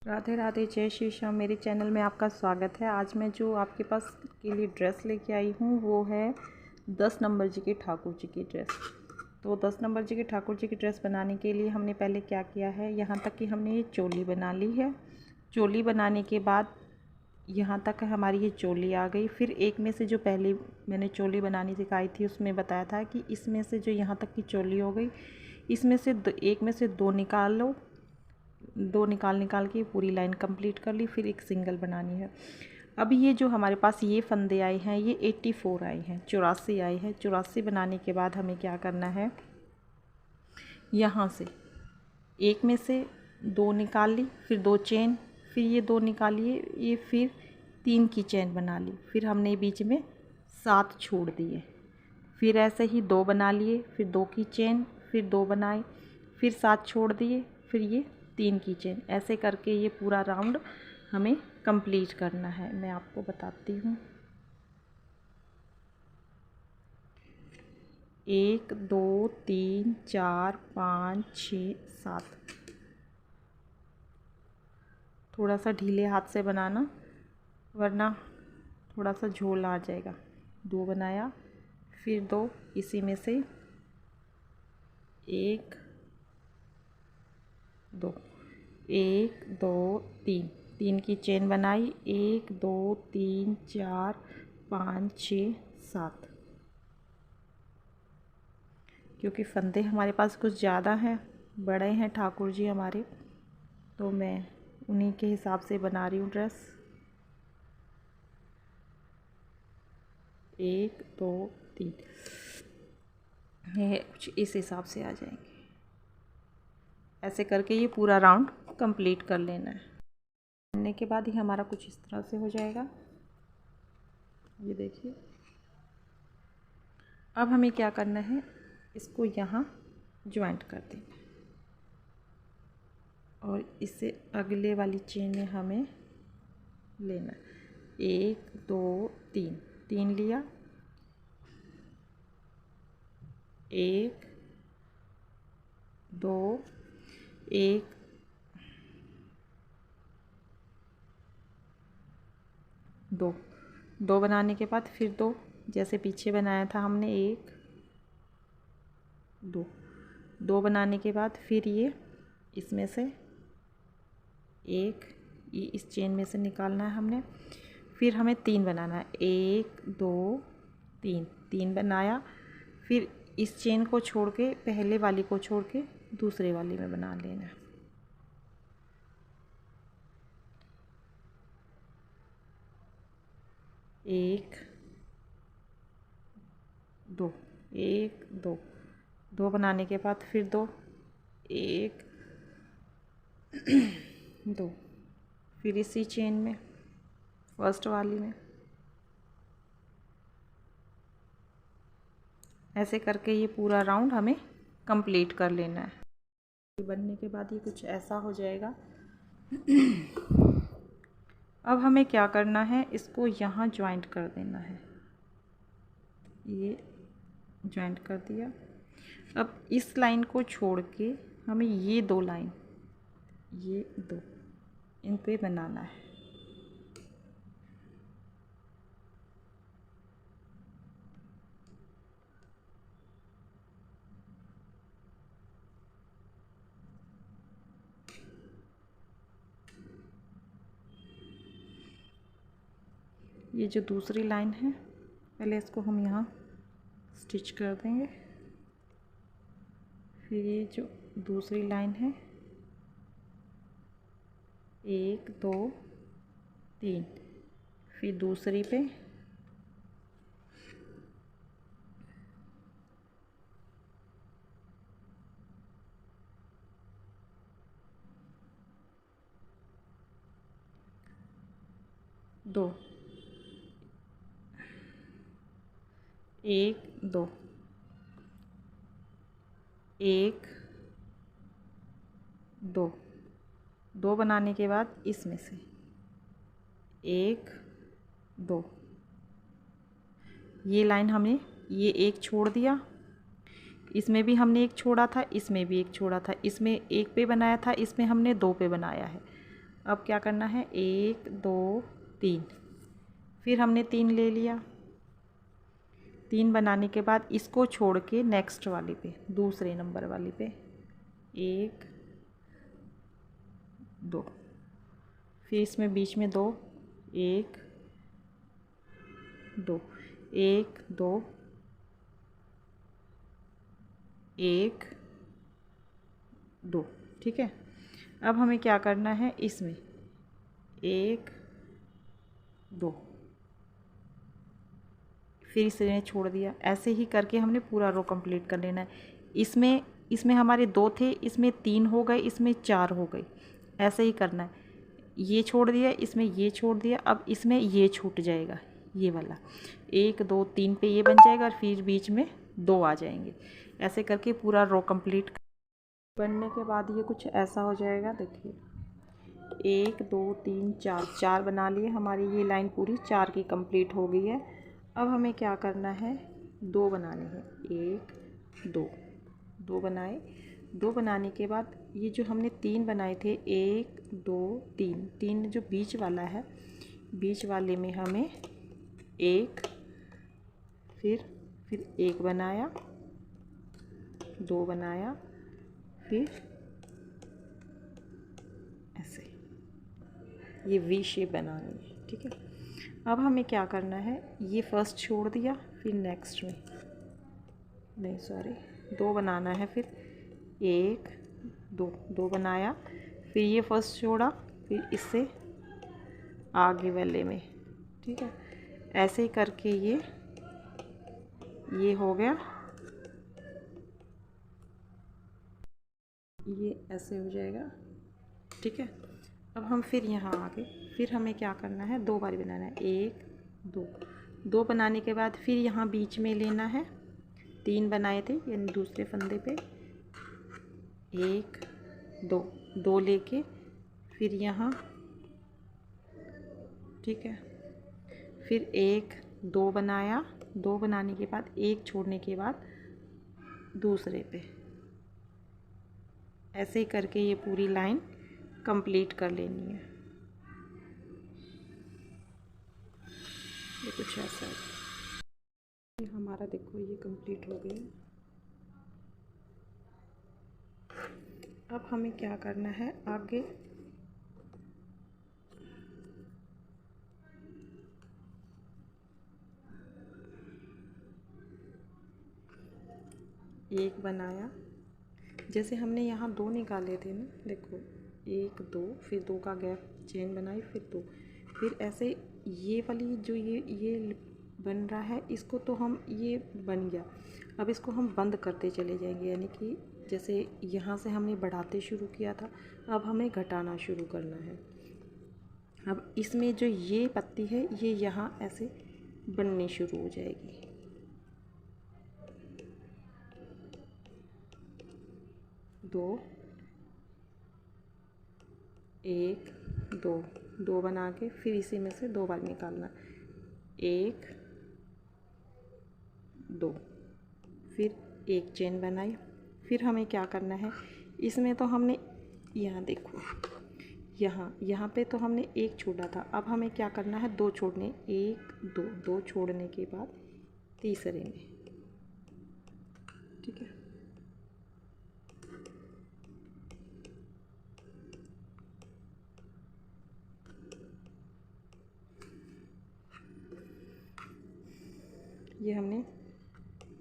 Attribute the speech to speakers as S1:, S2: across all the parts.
S1: राधे राधे, जय श्री श्याम। मेरे चैनल में आपका स्वागत है। आज मैं जो आपके पास के लिए ड्रेस लेके आई हूँ वो है 10 नंबर जी की ठाकुर जी की ड्रेस। तो 10 नंबर जी की ठाकुर जी की ड्रेस बनाने के लिए हमने पहले क्या किया है, यहाँ तक कि हमने ये चोली बना ली है। चोली बनाने के बाद यहाँ तक हमारी ये चोली आ गई। फिर एक में से जो पहले मैंने चोली बनानी सिखाई थी उसमें बताया था कि इसमें से जो यहाँ तक की चोली हो गई, इसमें से एक में से दो निकाल लो। दो निकाल के पूरी लाइन कंप्लीट कर ली। फिर एक सिंगल बनानी है। अब ये जो हमारे पास ये फंदे आए हैं ये 84 आए हैं, 84 आए हैं। 84 बनाने के बाद हमें क्या करना है, यहाँ से एक में से दो निकाल ली, फिर दो चेन, फिर ये दो निकालिए, ये फिर 3 की चेन बना ली। फिर हमने बीच में 7 छोड़ दिए। फिर ऐसे ही 2 बना लिए, फिर 2 की चेन, फिर 2 बनाए, फिर 7 छोड़ दिए, फिर ये 3 की चेन। ऐसे करके ये पूरा राउंड हमें कंप्लीट करना है। मैं आपको बताती हूँ। 1 2 3 4 5 6 7। थोड़ा सा ढीले हाथ से बनाना वरना थोड़ा सा झोल आ जाएगा। 2 बनाया, फिर 2 इसी में से 1 2 1 2 3, 3 की चेन बनाई। 1 2 3 4 5 6 7। क्योंकि फंदे हमारे पास कुछ ज़्यादा हैं, बड़े हैं ठाकुर जी हमारे, तो मैं उन्हीं के हिसाब से बना रही हूँ ड्रेस। 1 2 3 ये कुछ इस हिसाब से आ जाएंगे। ऐसे करके ये पूरा राउंड कंप्लीट कर लेना है। करने के बाद ही हमारा कुछ इस तरह से हो जाएगा। ये देखिए। अब हमें क्या करना है, इसको यहाँ ज्वाइंट कर देना और इससे अगले वाली चेन में हमें लेना। 1 2 3, 3 लिया, 1 2 1 2, 2 बनाने के बाद फिर 2, जैसे पीछे बनाया था हमने 1 2, 2 बनाने के बाद फिर ये इसमें से एक, ये इस चेन में से निकालना है हमने। फिर हमें 3 बनाना है। 1 2 3, 3 बनाया, फिर इस चेन को छोड़ के, पहले वाली को छोड़ के दूसरे वाली में बना लेना है। एक दो, 1 2, 2 बनाने के बाद फिर 2, 1 2, फिर इसी चेन में फर्स्ट वाली में। ऐसे करके ये पूरा राउंड हमें कंप्लीट कर लेना है। बनने के बाद ये कुछ ऐसा हो जाएगा। अब हमें क्या करना है, इसको यहाँ ज्वाइंट कर देना है। ये ज्वाइंट कर दिया। अब इस लाइन को छोड़ के हमें ये 2 लाइन, ये 2, इन पे बनाना है। ये जो दूसरी लाइन है, पहले इसको हम यहाँ स्टिच कर देंगे। फिर ये जो दूसरी लाइन है, 1 2 3, फिर दूसरी पे 2, 1 2, 1 2, 2 बनाने के बाद इसमें से 1 2, ये लाइन हमने ये एक छोड़ दिया, इसमें भी हमने एक छोड़ा था, इसमें भी एक छोड़ा था, इसमें 1 पे बनाया था, इसमें हमने 2 पे बनाया है। अब क्या करना है, 1 2 3, फिर हमने 3 ले लिया। 3 बनाने के बाद इसको छोड़ के नेक्स्ट वाली पे, दूसरे नंबर वाली पे 1 2, फिर इसमें बीच में 2, 1 2, 1 2 1 2, ठीक है। अब हमें क्या करना है, इसमें 1 2, फिर इसे छोड़ दिया। ऐसे ही करके हमने पूरा रो कंप्लीट कर लेना है। इसमें हमारे 2 थे, इसमें 3 हो गए, इसमें 4 हो गए। ऐसे ही करना है। ये छोड़ दिया, इसमें ये छोड़ दिया, अब इसमें ये छूट जाएगा, ये वाला 1 2 3 पे ये बन जाएगा और फिर बीच में 2 आ जाएंगे। ऐसे करके पूरा रो कंप्लीट बनने के बाद ये कुछ ऐसा हो जाएगा। देखिए 1 2 3 4, 4 बना लिए, हमारी ये लाइन पूरी 4 की कंप्लीट हो गई है। अब हमें क्या करना है, 2 बनाने हैं। 1 2, 2 बनाए। 2 बनाने के बाद ये जो हमने 3 बनाए थे, 1 2 3, 3 जो बीच वाला है, बीच वाले में हमें 1, फिर 1 बनाया, 2 बनाया, फिर ऐसे ये वी शेप बनानी है, ठीक है। अब हमें क्या करना है, ये फर्स्ट छोड़ दिया, फिर नेक्स्ट में नहीं सॉरी 2 बनाना है, फिर 1 2, 2 बनाया, फिर ये फर्स्ट छोड़ा, फिर इससे आगे वाले में, ठीक है। ऐसे ही करके ये हो गया, ये ऐसे हो जाएगा, ठीक है। अब हम फिर यहाँ आगे, फिर हमें क्या करना है, 2 बार बनाना है। 1 2, 2 बनाने के बाद फिर यहाँ बीच में लेना है, 3 बनाए थे यानी दूसरे फंदे पे, 1 2, 2 लेके फिर यहाँ, ठीक है। फिर 1 2 बनाया, 2 बनाने के बाद 1 छोड़ने के बाद दूसरे पे, ऐसे ही करके ये पूरी लाइन कंप्लीट कर लेनी है। ये कुछ ऐसा है। ये हमारा देखो ये कंप्लीट हो गया। अब हमें क्या करना है, आगे एक बनाया, जैसे हमने यहाँ 2 निकाले थे ना, देखो 1 2, फिर 2 का गैप चेन बनाई, फिर 2, फिर ऐसे ये वाली जो ये बन रहा है, इसको तो हम ये बन गया। अब इसको हम बंद करते चले जाएंगे, यानी कि जैसे यहाँ से हमने बढ़ाते शुरू किया था, अब हमें घटाना शुरू करना है। अब इसमें जो ये पत्ती है, ये यहाँ ऐसे बननी शुरू हो जाएगी। 2 1 2, 2 बना के फिर इसी में से 2 बार निकालना, 1 2, फिर एक चेन बनाई। फिर हमें क्या करना है, इसमें तो हमने यहाँ देखो, यहाँ पे तो हमने 1 छोड़ा था, अब हमें क्या करना है, 2 छोड़ने, 1 2, 2 छोड़ने के बाद तीसरे में, ठीक है। ये हमने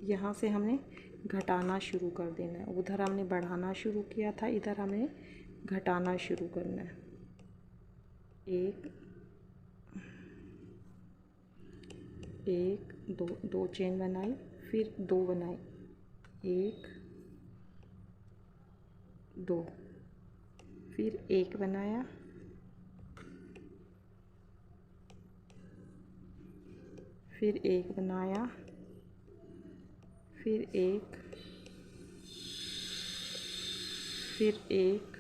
S1: यहाँ से हमने घटाना शुरू कर देना है, उधर हमने बढ़ाना शुरू किया था, इधर हमें घटाना शुरू करना है। 1 2, 2 चेन बनाई, फिर 2 बनाई, 1 2, फिर 1 बनाया, फिर 1 बनाया, फिर 1, फिर 1,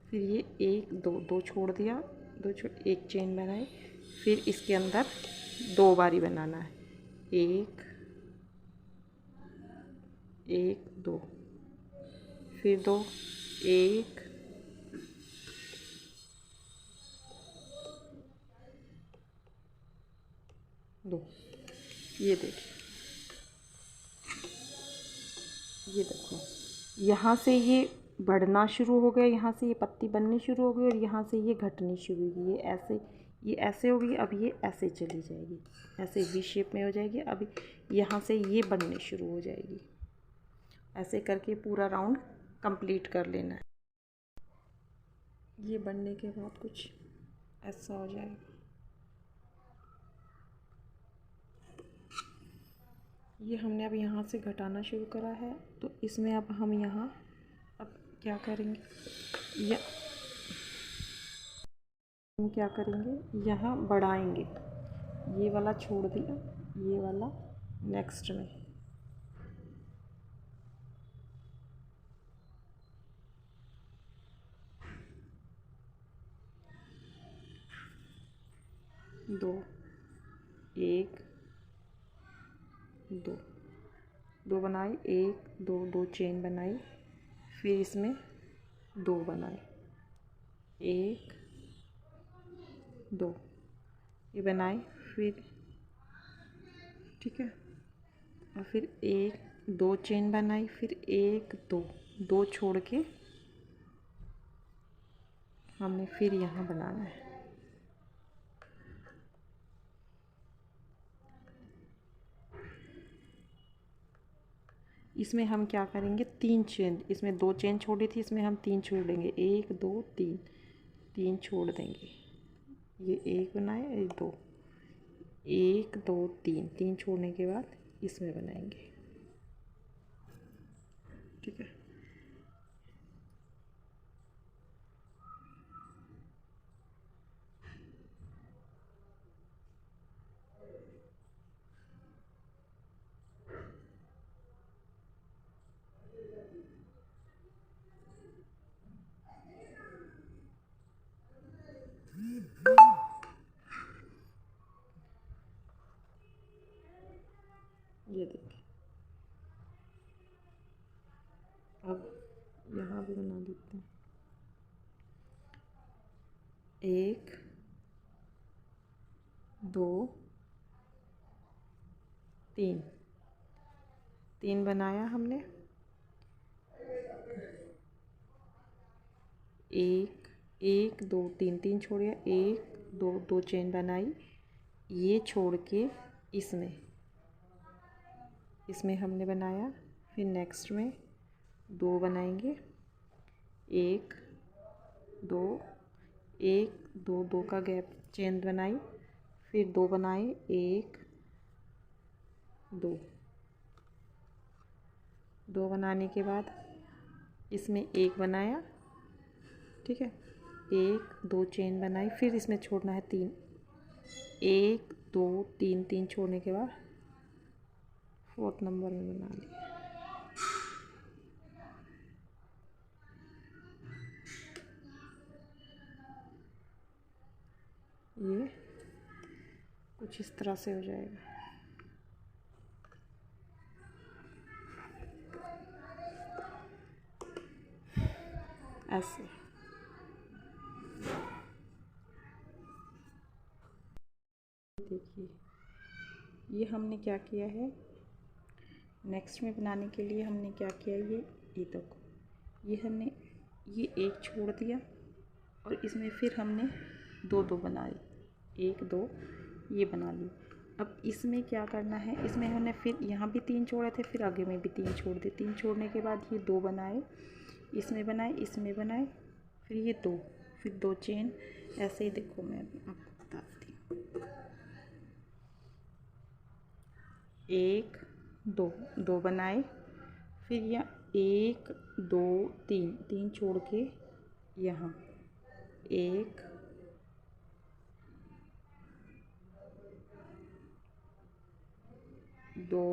S1: फिर ये 1 2, 2 छोड़ दिया, 2 छोड़, 1 चेन बनाई, फिर इसके अंदर 2 बारी बनाना है, 1 1 2, फिर 2 1 दो। ये देखिए, ये देखो, यहाँ से ये बढ़ना शुरू हो गया, यहाँ से ये पत्ती बननी शुरू हो गई और यहाँ से ये घटनी शुरू हुई। ये ऐसे होगी, अब ये ऐसे चली जाएगी, ऐसे वी शेप में हो जाएगी। अब यहाँ से ये बननी शुरू हो जाएगी। ऐसे करके पूरा राउंड कंप्लीट कर लेना है। ये बनने के बाद कुछ ऐसा हो जाएगा। ये हमने अब यहाँ से घटाना शुरू करा है, तो इसमें अब हम यहाँ अब क्या करेंगे, हम क्या करेंगे, यहाँ बढ़ाएंगे। ये वाला छोड़ दिया, ये वाला नेक्स्ट में। दो, एक, दो, दो बनाई, एक दो, दो चेन बनाई, फिर इसमें दो बनाए, एक दो, ये बनाए, फिर ठीक है, और फिर एक दो चेन बनाई, फिर एक दो, दो छोड़ के हमने फिर यहाँ बनाना है। इसमें हम क्या करेंगे, तीन चेन, इसमें दो चेन छोड़ी थी, इसमें हम तीन छोड़ देंगे, एक दो तीन, तीन छोड़ देंगे। ये एक बनाए, एक दो, एक दो तीन, तीन छोड़ने के बाद इसमें बनाएंगे। ठीक है, ये देखिए, अब यहाँ भी बना देते हैं। एक दो तीन, तीन बनाया हमने, एक एक दो तीन, तीन छोड़िए, एक दो, दो चेन बनाई, ये छोड़ के इसमें इसमें हमने बनाया, फिर नेक्स्ट में दो बनाएंगे, एक दो, एक दो, दो का गैप चेन बनाई, फिर दो बनाए, एक दो, दो बनाने के बाद इसमें एक बनाया, ठीक है, एक दो चेन बनाई, फिर इसमें छोड़ना है तीन, एक दो तीन, तीन छोड़ने के बाद फोर्थ नंबर में बना लिया। ये कुछ इस तरह से हो जाएगा। ऐसे देखिए, ये हमने क्या किया है, नेक्स्ट में बनाने के लिए हमने क्या किया, ये देखो, ये हमने ये एक छोड़ दिया और इसमें फिर हमने दो दो बनाए, एक दो ये बना ली। अब इसमें क्या करना है, इसमें हमने फिर यहाँ भी तीन छोड़े थे, फिर आगे में भी तीन छोड़ दिए, तीन छोड़ने के बाद ये दो बनाए, इसमें बनाए, इसमें बनाए, फिर ये दो, फिर दो चेन, ऐसे ही देखो मैं आपको बताती हूँ। एक दो, दो बनाए, फिर यहाँ एक दो तीन, तीन छोड़ के यहाँ एक दो,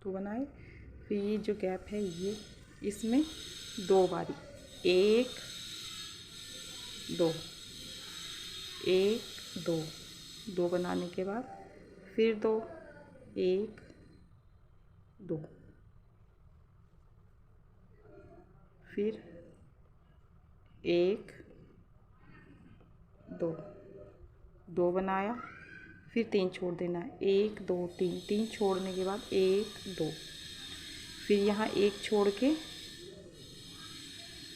S1: तो बनाए, फिर ये जो गैप है ये इसमें दो बारी, एक दो, एक दो, दो बनाने के बाद फिर दो, एक दो, फिर एक दो, दो बनाया, फिर 3 छोड़ देना है, 1 2 3, 3 छोड़ने के बाद 1 2, फिर यहाँ 1 छोड़ के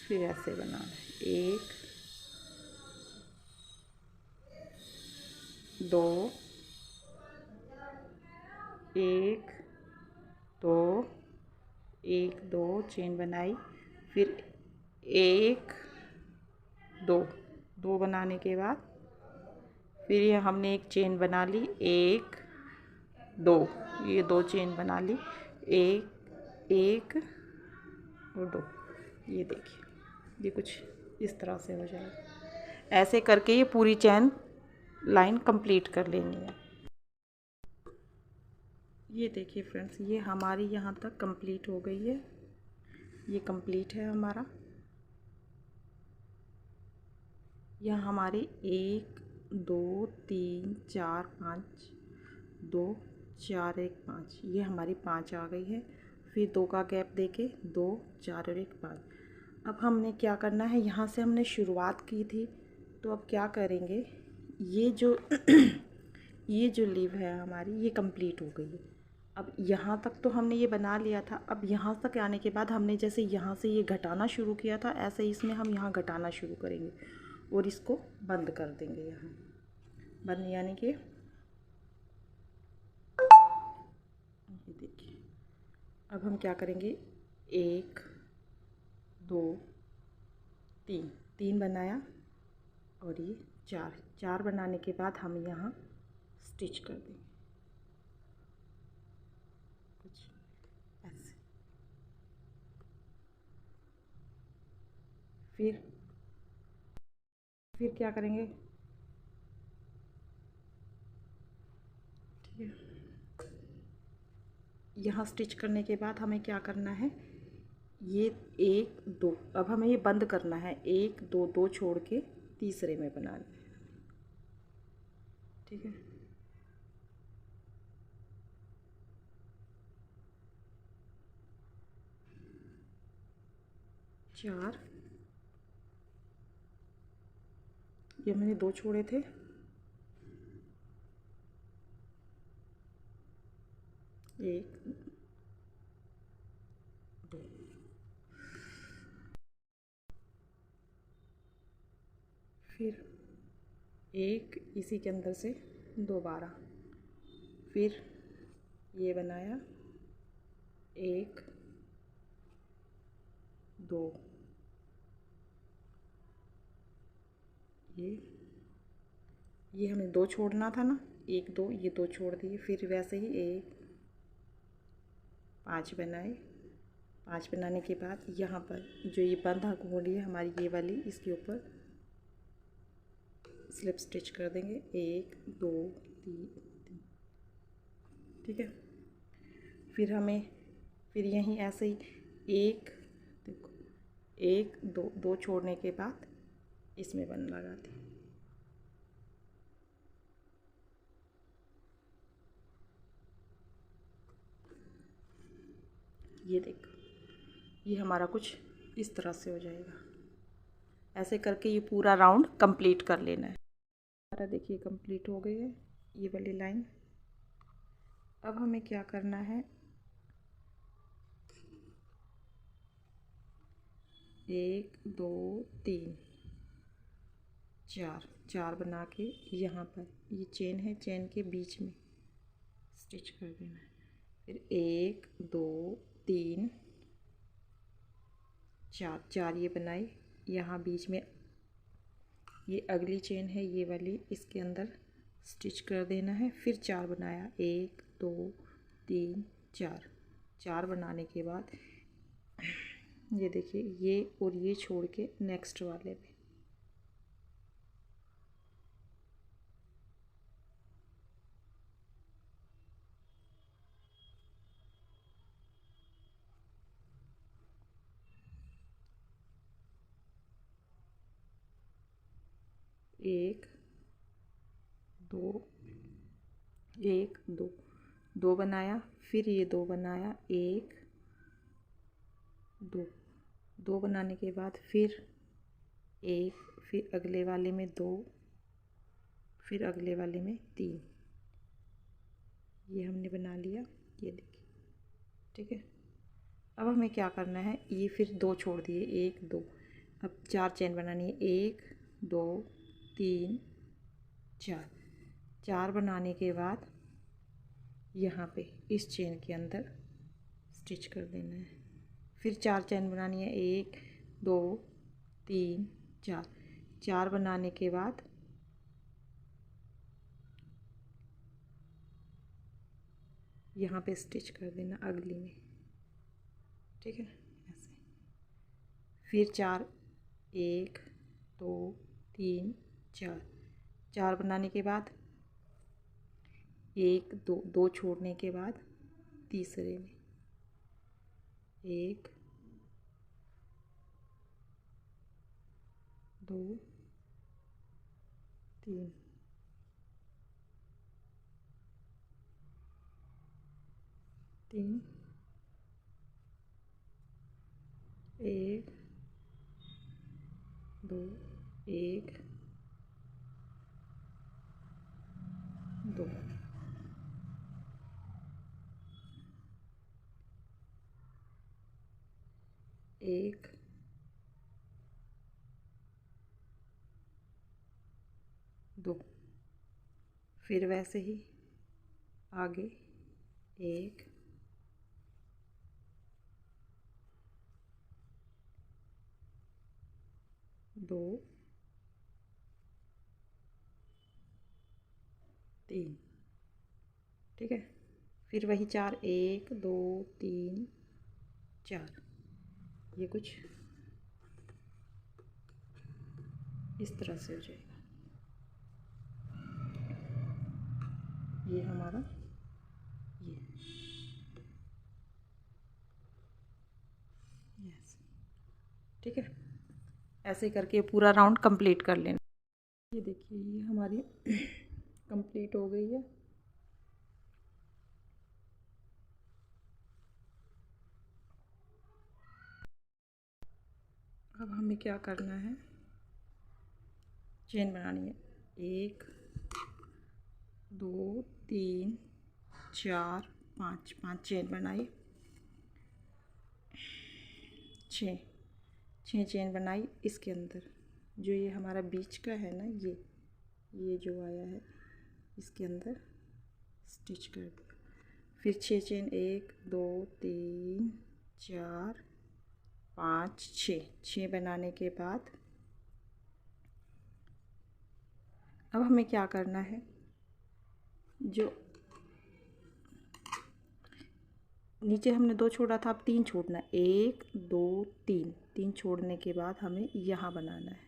S1: फिर ऐसे बनाना है, 1 2 1 2 1 2 चेन बनाई, फिर 1 2 2 बनाने के बाद फिर ये हमने एक चेन बना ली, 1 2, ये 2 चेन बना ली, 1 1 और 2। ये देखिए, ये कुछ इस तरह से हो जाएगा। ऐसे करके ये पूरी चेन लाइन कंप्लीट कर लेनी है। ये देखिए फ्रेंड्स, ये हमारी यहाँ तक कंप्लीट हो गई है। ये कंप्लीट है हमारा। यह हमारे 1 2 3 4 5 2 4 1 5, ये हमारी 5 आ गई है। फिर 2 का गैप देके 2 4 और 1 5। अब हमने क्या करना है, यहाँ से हमने शुरुआत की थी, तो अब क्या करेंगे, ये जो ये जो लीव है हमारी, ये कंप्लीट हो गई है। अब यहाँ तक तो हमने ये बना लिया था। अब यहाँ तक आने के बाद हमने जैसे यहाँ से ये घटाना शुरू किया था, ऐसे ही इसमें हम यहाँ घटाना शुरू करेंगे और इसको बंद कर देंगे। यहाँ बंद यानी कि ये देखिए, अब हम क्या करेंगे, 1 2 3, 3 बनाया और ये 4, 4 बनाने के बाद हम यहाँ स्टिच कर देंगे कुछ ऐसे। फिर क्या करेंगे, ठीक है, यहाँ स्टिच करने के बाद हमें क्या करना है, ये 1 2, अब हमें ये बंद करना है, 1 2 2 छोड़ के तीसरे में बनाना है, ठीक है। चार, ये मैंने 2 छोड़े थे, 1 2, फिर 1 इसी के अंदर से दोबारा, फिर ये बनाया 1 2, ये हमें 2 छोड़ना था ना, 1 2, ये 2 छोड़ दिए, फिर वैसे ही 1 5 बनाए। 5 बनाने के बाद यहाँ पर जो ये बंधा घोड़ी है हमारी, ये वाली, इसके ऊपर स्लिप स्टिच कर देंगे, 1 2 3 3, ठीक है। फिर यहीं ऐसे ही 1 देखो, 1 2 2 छोड़ने के बाद इसमें बन लगाते हैं। ये देखो, ये हमारा कुछ इस तरह से हो जाएगा। ऐसे करके ये पूरा राउंड कंप्लीट कर लेना है। हमारा देखिए कंप्लीट हो गई है ये वाली लाइन। अब हमें क्या करना है, 1 2 3 4, 4 बना के यहाँ पर ये चेन है, चेन के बीच में स्टिच कर देना है। फिर 1 2 3 4, 4 ये बनाई, यहाँ बीच में ये अगली चेन है, ये वाली, इसके अंदर स्टिच कर देना है। फिर 4 बनाया, 1 2 3 4, 4 बनाने के बाद ये देखिए, ये और ये छोड़ के नेक्स्ट वाले में एक दो, 1 2 2 बनाया, फिर ये 2 बनाया, 1 2 2 बनाने के बाद फिर 1, फिर अगले वाले में 2, फिर अगले वाले में 3, ये हमने बना लिया, ये देखिए, ठीक है। अब हमें क्या करना है, ये फिर 2 छोड़ दिए, 1 2, अब 4 चेन बनानी है, 1 2 3 4। 4 बनाने के बाद यहाँ पे इस चेन के अंदर स्टिच कर देना है। फिर 4 चेन बनानी है, 1 2 3 4। 4 बनाने के बाद यहाँ पे स्टिच कर देना अगली में, ठीक है, ऐसे। फिर 4 1 2 3 4। 4 बनाने के बाद 1 2 2 छोड़ने के बाद तीसरे में 1 2 3 3 1 2 1 2। 1 2। फिर वैसे ही आगे 1 2 3, ठीक है। फिर वही 4 1 2 3 4। ये कुछ इस तरह से हो जाएगा। ये हमारा ये यस, ठीक है। ऐसे करके पूरा राउंड कंप्लीट कर लेना। ये देखिए, ये हमारी कंप्लीट हो गई है। अब हमें क्या करना है, चेन बनानी है, 1 2 3 4 5। 5 चेन बनाई, 6 चेन बनाई। इसके अंदर जो ये हमारा बीच का है ना, ये जो आया है, इसके अंदर स्टिच कर दिया। फिर 6 चेन, 1 2 3 4 5 6 बनाने के बाद अब हमें क्या करना है, जो नीचे हमने 2 छोड़ा था, अब 3 छोड़ना है, 1 2 3। 3 छोड़ने के बाद हमें यहाँ बनाना है,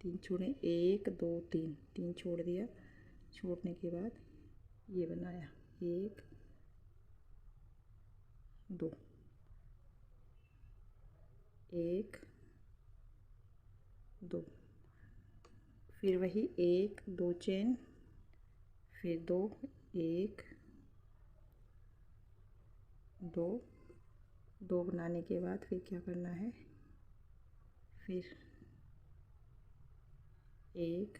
S1: 3 छोड़े, 1 2 3। 3 छोड़ दिया, छोड़ने के बाद ये बनाया, 1 2 1 2। फिर वही 1 2 चेन, फिर 2 1 2 2 बनाने के बाद फिर क्या करना है, फिर 1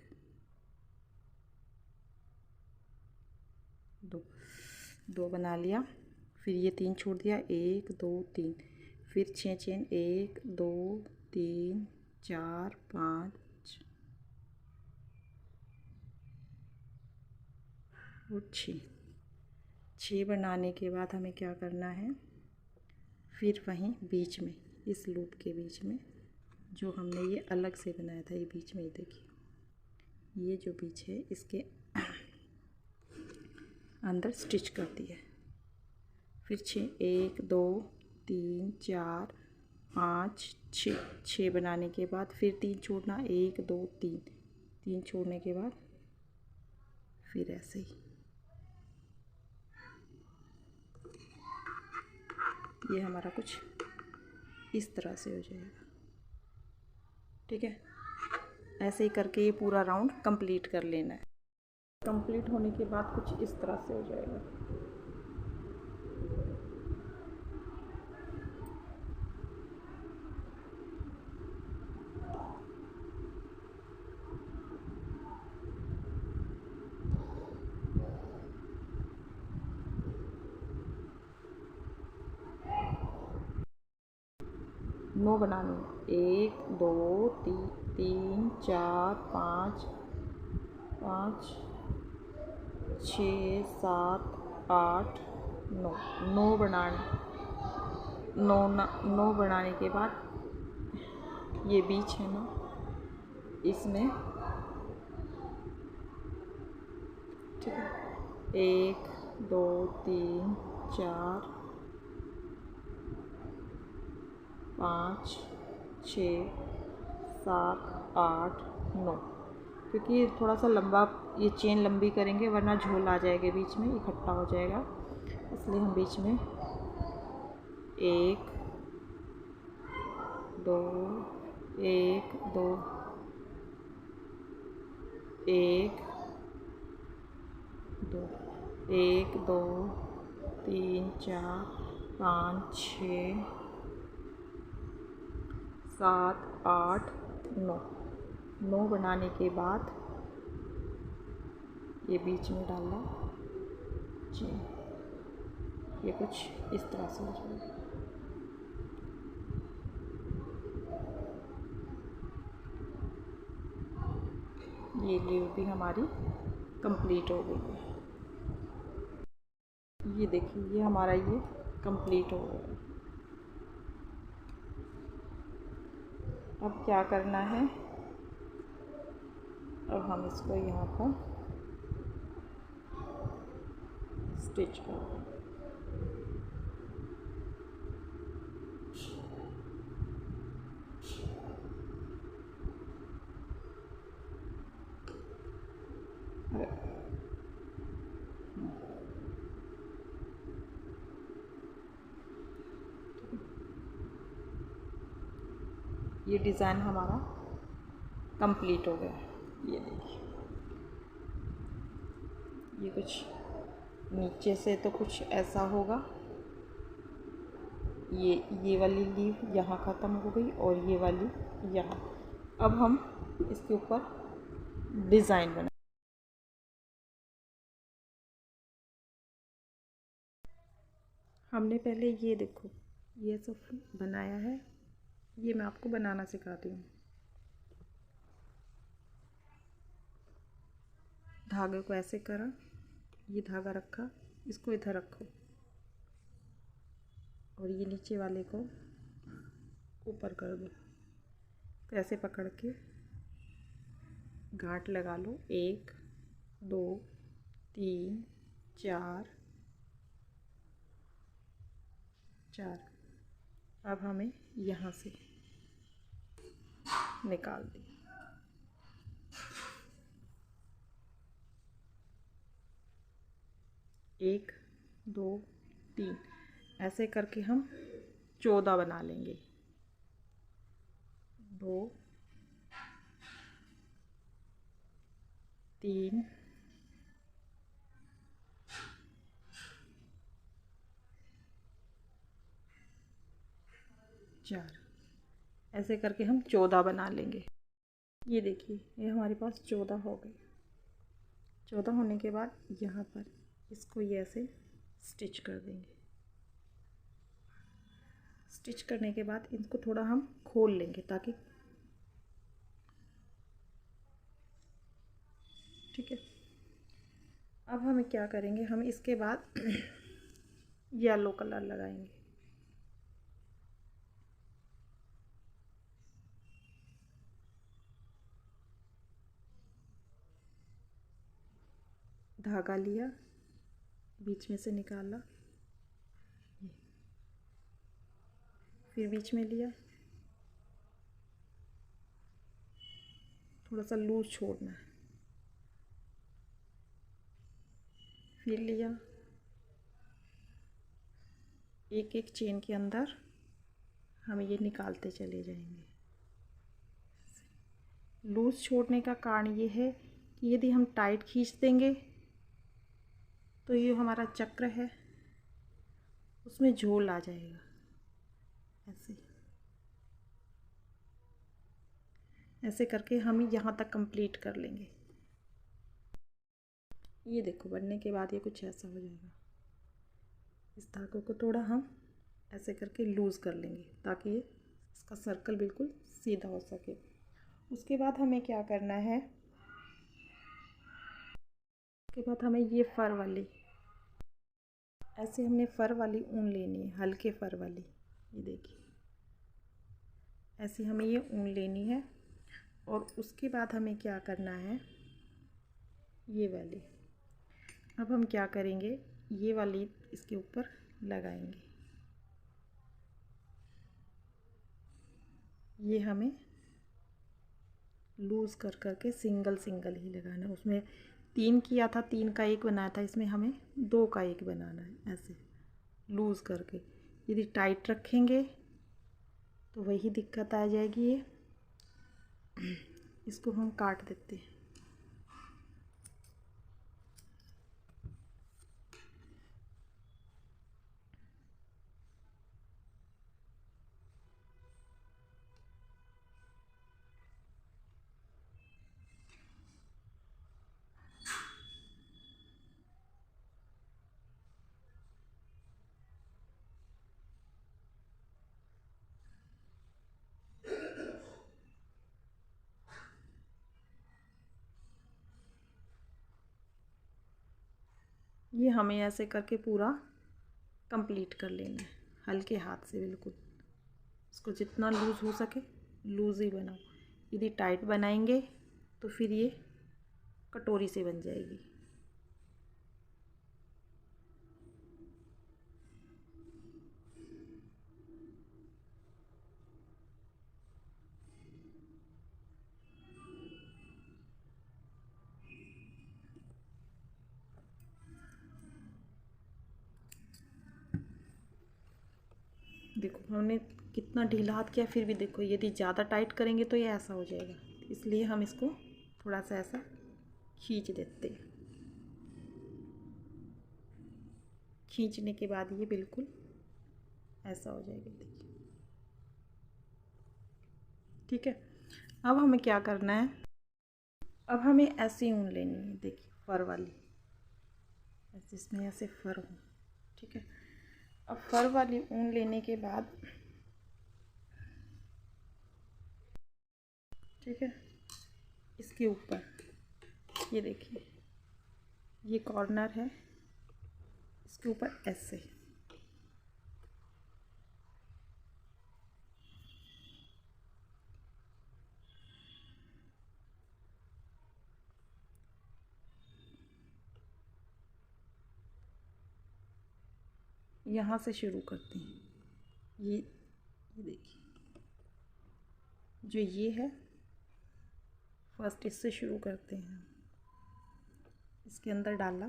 S1: 2 2 बना लिया। फिर ये 3 छोड़ दिया, 1 2 3। फिर 6 चेन, 1 2 3 4 5 और 6 बनाने के बाद हमें क्या करना है, फिर वहीं बीच में, इस लूप के बीच में जो हमने ये अलग से बनाया था, ये बीच में, ये देखिए, ये जो बीच है इसके अंदर स्टिच कर दिया। फिर 6 1 2 3 4 5 6 बनाने के बाद फिर 3 छोड़ना, 1 2 3। 3 छोड़ने के बाद फिर ऐसे ही ये हमारा कुछ इस तरह से हो जाएगा, ठीक है। ऐसे ही करके ये पूरा राउंड कंप्लीट कर लेना है। कंप्लीट होने के बाद कुछ इस तरह से हो जाएगा। 9 बनाने हैं। 1 2 3 4 5 5 6 7 8 9। 9 बनाने, 9 बनाने के बाद ये बीच है ना, इसमें ठीक है 1 2 3 4 5 6 7 8 9, क्योंकि थोड़ा सा लंबा ये चेन लंबी करेंगे वरना झोल आ जाएगा बीच में, इकट्ठा हो जाएगा, इसलिए हम बीच में 1 2 1 2 1 2 1 2 3 4 5 6 7 8 9। 9 बनाने के बाद ये बीच में डालना चेन, ये कुछ इस तरह से हो जाएगा। ये लीव भी हमारी कंप्लीट हो गई है। ये देखिए ये हमारा ये कंप्लीट हो गया। अब क्या करना है, अब हम इसको यहाँ पर स्टिच कर दें। ये डिज़ाइन हमारा कंप्लीट हो गया। ये देखिए ये कुछ नीचे से तो कुछ ऐसा होगा, ये वाली लीव यहाँ ख़त्म हो गई और ये वाली यहाँ। अब हम इसके ऊपर डिज़ाइन बना, हमने पहले ये देखो ये सब बनाया है, ये मैं आपको बनाना सिखाती हूँ। धागे को ऐसे करा, ये धागा रखा, इसको इधर रखो और ये नीचे वाले को ऊपर कर दो, तो ऐसे पकड़ के गांठ लगा लो। 1 2 3 4 4। अब हमें यहाँ से निकाल दें। 1 2 3 ऐसे करके हम 14 बना लेंगे। 2 3 4 ऐसे करके हम 14 बना लेंगे। ये देखिए ये हमारे पास 14 हो गए। 14 होने के बाद यहाँ पर इसको ये ऐसे स्टिच कर देंगे। स्टिच करने के बाद इनको थोड़ा हम खोल लेंगे ताकि, ठीक है। अब हमें क्या करेंगे, हम इसके बाद येलो कलर लगाएंगे। धागा लिया, बीच में से निकाला, फिर बीच में लिया, थोड़ा सा लूज छोड़ना है, फिर लिया, एक एक चेन के अंदर हम ये निकालते चले जाएंगे। लूज छोड़ने का कारण ये है कि यदि हम टाइट खींच देंगे तो ये हमारा चक्र है उसमें झोल आ जाएगा। ऐसे ऐसे करके हम यहाँ तक कंप्लीट कर लेंगे। ये देखो बनने के बाद ये कुछ ऐसा हो जाएगा। इस धागे को थोड़ा हम ऐसे करके लूज़ कर लेंगे ताकि ये इसका सर्कल बिल्कुल सीधा हो सके। उसके बाद हमें क्या करना है, उसके बाद हमें ये फ़र वाली, ऐसे हमने फ़र वाली ऊन लेनी है, हल्के फ़र वाली, ये देखिए ऐसे हमें ये ऊन लेनी है। और उसके बाद हमें क्या करना है, ये वाली, अब हम क्या करेंगे, ये वाली इसके ऊपर लगाएंगे। ये हमें लूज़ कर कर के सिंगल सिंगल ही लगाना है। उसमें 3 किया था, 3 का 1 बनाया था, इसमें हमें 2 का 1 बनाना है, ऐसे लूज़ करके। यदि टाइट रखेंगे तो वही दिक्कत आ जाएगी। ये इसको हम काट देते हैं। ये हमें ऐसे करके पूरा कंप्लीट कर लेना है, हल्के हाथ से बिल्कुल। इसको जितना लूज़ हो सके लूज़ ही बनाओ। यदि टाइट बनाएंगे तो फिर ये कटोरी से बन जाएगी। देखो हमने कितना ढीला हाथ किया, फिर भी देखो यदि ज़्यादा टाइट करेंगे तो ये ऐसा हो जाएगा। इसलिए हम इसको थोड़ा सा ऐसा खींच देते हैं। खींचने के बाद ये बिल्कुल ऐसा हो जाएगा, देखिए। ठीक है, अब हमें क्या करना है, अब हमें ऐसी ऊन लेनी है, देखिए फर वाली, ऐसे इसमें ऐसे फर हो। ठीक है, अब फर वाली ऊन लेने के बाद, ठीक है, इसके ऊपर ये देखिए ये कॉर्नर है, इसके ऊपर ऐसे यहाँ से शुरू करते हैं। ये देखिए जो ये है, फर्स्ट इससे शुरू करते हैं। इसके अंदर डाला,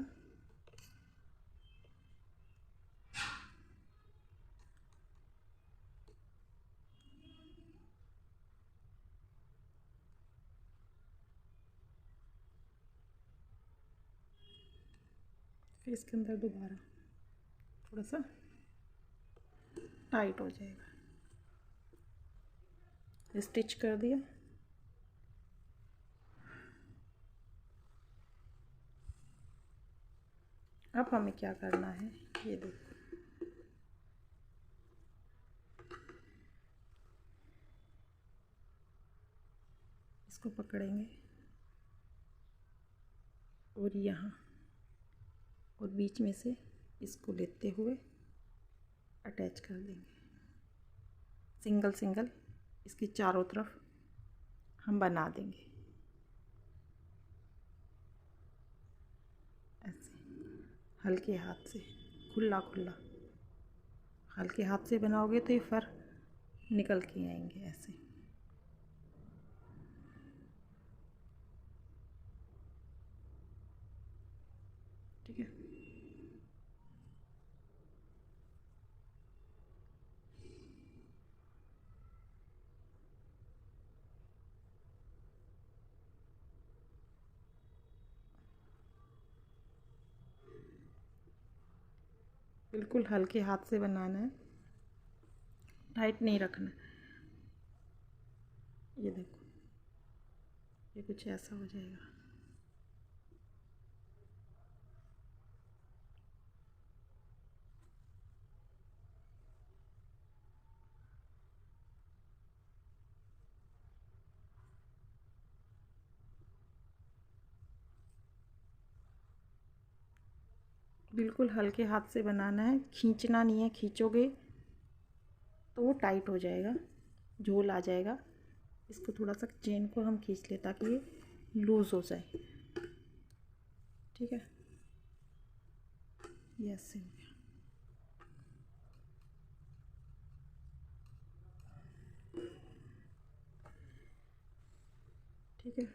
S1: फिर इसके अंदर दोबारा थोड़ा सा टाइट हो जाएगा, स्टिच कर दिया। अब हमें क्या करना है, ये देखो इसको पकड़ेंगे और यहाँ और बीच में से इसको लेते हुए अटैच कर देंगे। सिंगल सिंगल इसकी चारों तरफ हम बना देंगे, ऐसे हल्के हाथ से, खुला खुला। हल्के हाथ से बनाओगे तो ये फर निकल के आएंगे ऐसे। ठीक है, बिल्कुल हल्के हाथ से बनाना है, टाइट नहीं रखना। ये देखो ये कुछ ऐसा हो जाएगा। बिल्कुल हल्के हाथ से बनाना है, खींचना नहीं है, खींचोगे तो वो टाइट हो जाएगा, झोल आ जाएगा। इसको थोड़ा सा चेन को हम खींच ले ताकि ये लूज़ हो जाए। ठीक है, ये ऐसे हो गया। ठीक है,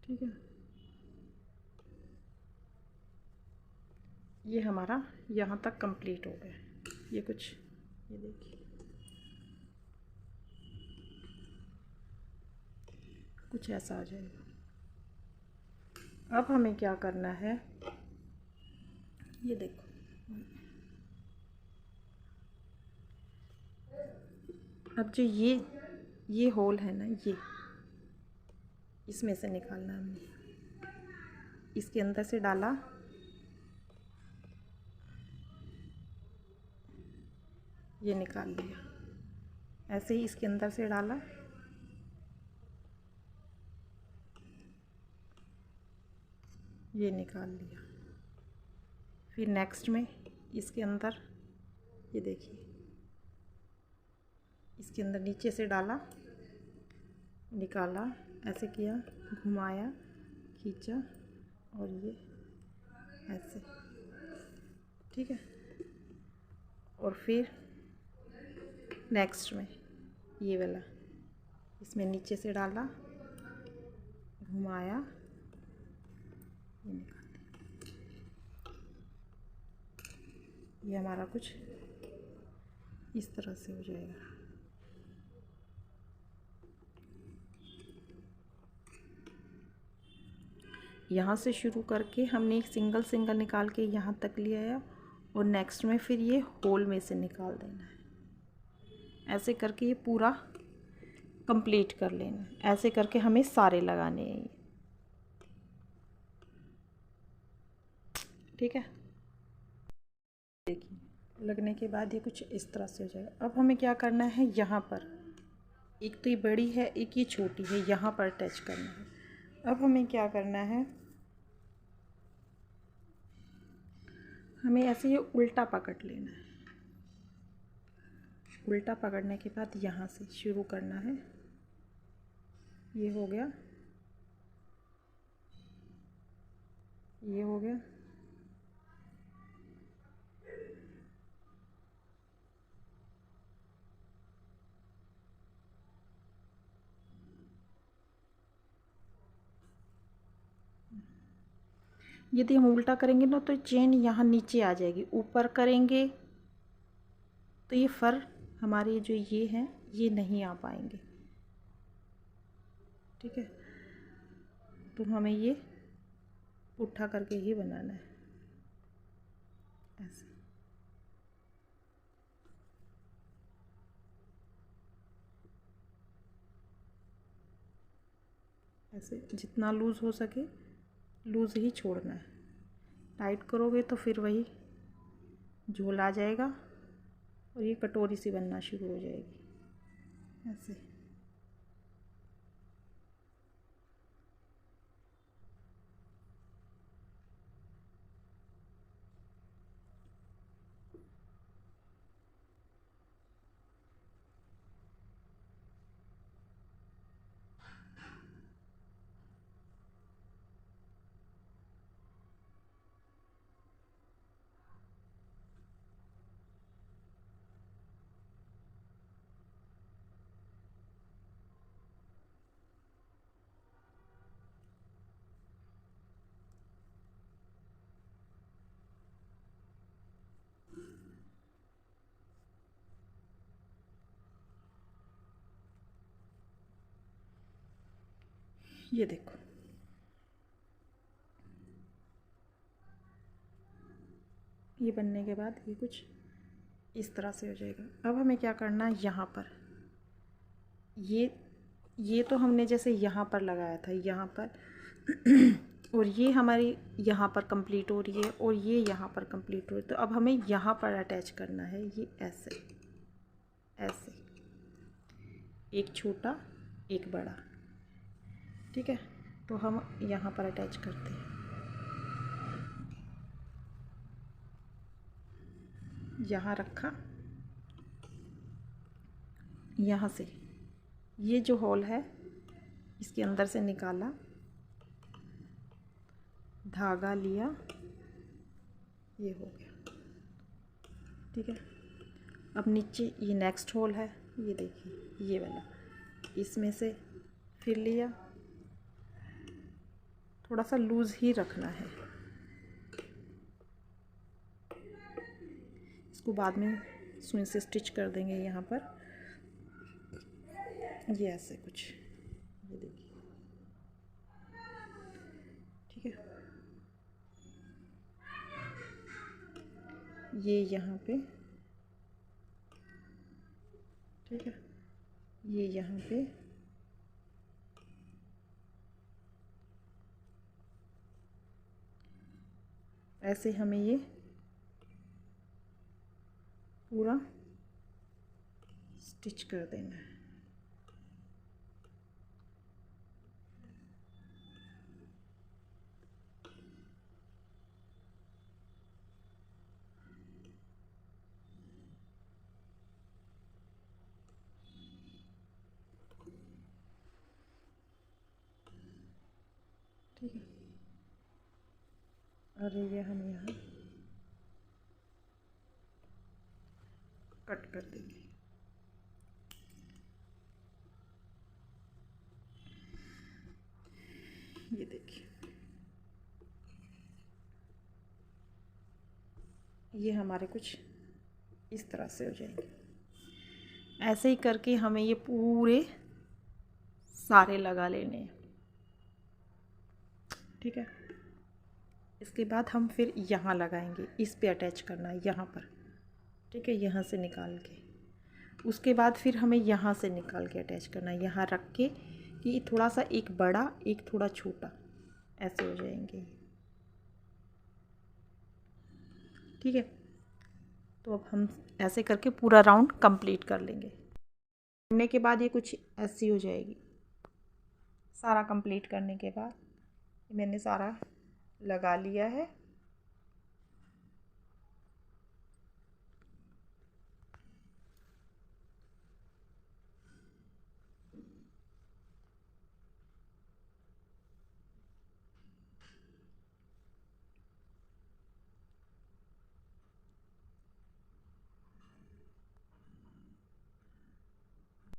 S1: ठीक है। ये हमारा यहाँ तक कंप्लीट हो गया। ये कुछ, ये देखिए, कुछ ऐसा आ जाएगा। अब हमें क्या करना है, ये देखो, अब जो ये होल है ना, ये इसमें से निकालना है हमने। इसके अंदर से डाला, ये निकाल लिया। ऐसे ही इसके अंदर से डाला, ये निकाल लिया। फिर नेक्स्ट में इसके अंदर, ये देखिए, इसके अंदर नीचे से डाला, निकाला, ऐसे किया, घुमाया, खींचा, और ये ऐसे। ठीक है, और फिर नेक्स्ट में ये वाला, इसमें नीचे से डाला, घुमाया, ये निकाल दिया। ये हमारा कुछ इस तरह से हो जाएगा। यहाँ से शुरू करके हमने एक सिंगल सिंगल निकाल के यहाँ तक लिया है, और नेक्स्ट में फिर ये होल में से निकाल देना है। ऐसे करके ये पूरा कंप्लीट कर लेना है। ऐसे करके हमें सारे लगाने हैं ये। ठीक है, देखिए, लगने के बाद ये कुछ इस तरह से हो जाएगा। अब हमें क्या करना है, यहाँ पर एक तो ये बड़ी है, एक ये छोटी है, यहाँ पर टच करना है। अब हमें क्या करना है, हमें ऐसे ये उल्टा पकड़ लेना है। उल्टा पकड़ने के बाद यहाँ से शुरू करना है। ये हो गया, ये हो गया, यदि हम उल्टा करेंगे ना तो चेन यहाँ नीचे आ जाएगी। ऊपर करेंगे तो ये फर हमारे जो ये हैं ये नहीं आ पाएंगे। ठीक है, तो हमें ये उठा करके ही बनाना है, ऐसे। ऐसे जितना लूज़ हो सके लूज़ ही छोड़ना है। टाइट करोगे तो फिर वही झोल आ जाएगा और ये कटोरी सी बनना शुरू हो जाएगी, ऐसे। ये देखो, ये बनने के बाद ये कुछ इस तरह से हो जाएगा। अब हमें क्या करना है, यहाँ पर ये तो हमने जैसे यहाँ पर लगाया था, यहाँ पर और ये हमारी यहाँ पर कंप्लीट हो रही है और ये यहाँ पर कंप्लीट हो रही है। तो अब हमें यहाँ पर अटैच करना है, ये ऐसे ऐसे, एक छोटा एक बड़ा, ठीक है। तो हम यहाँ पर अटैच करते हैं, यहाँ रखा, यहाँ से ये जो होल है इसके अंदर से निकाला, धागा लिया, ये हो गया, ठीक है। अब नीचे ये नेक्स्ट होल है, ये देखिए ये वाला, इसमें से फिर लिया, थोड़ा सा लूज़ ही रखना है, इसको बाद में सुई से स्टिच कर देंगे यहाँ पर, ये ऐसे कुछ, ये देखिए, ठीक है। ये यहाँ पे, ठीक है, ये यहाँ पे, ऐसे हमें ये पूरा स्टिच कर देना है। ठीक है, और ये हम यहाँ कट कर देंगे। ये देखिए, ये हमारे कुछ इस तरह से हो जाएंगे। ऐसे ही करके हमें ये पूरे सारे लगा लेने हैं, ठीक है। इसके बाद हम फिर यहाँ लगाएंगे, इस पे अटैच करना है यहाँ पर, ठीक है, यहाँ से निकाल के। उसके बाद फिर हमें यहाँ से निकाल के अटैच करना है, यहाँ रख के कि थोड़ा सा एक बड़ा एक थोड़ा छोटा, ऐसे हो जाएंगे, ठीक है। तो अब हम ऐसे करके पूरा राउंड कंप्लीट कर लेंगे। करने के बाद ये कुछ ऐसी हो जाएगी। सारा कंप्लीट करने के बाद मैंने सारा लगा लिया है।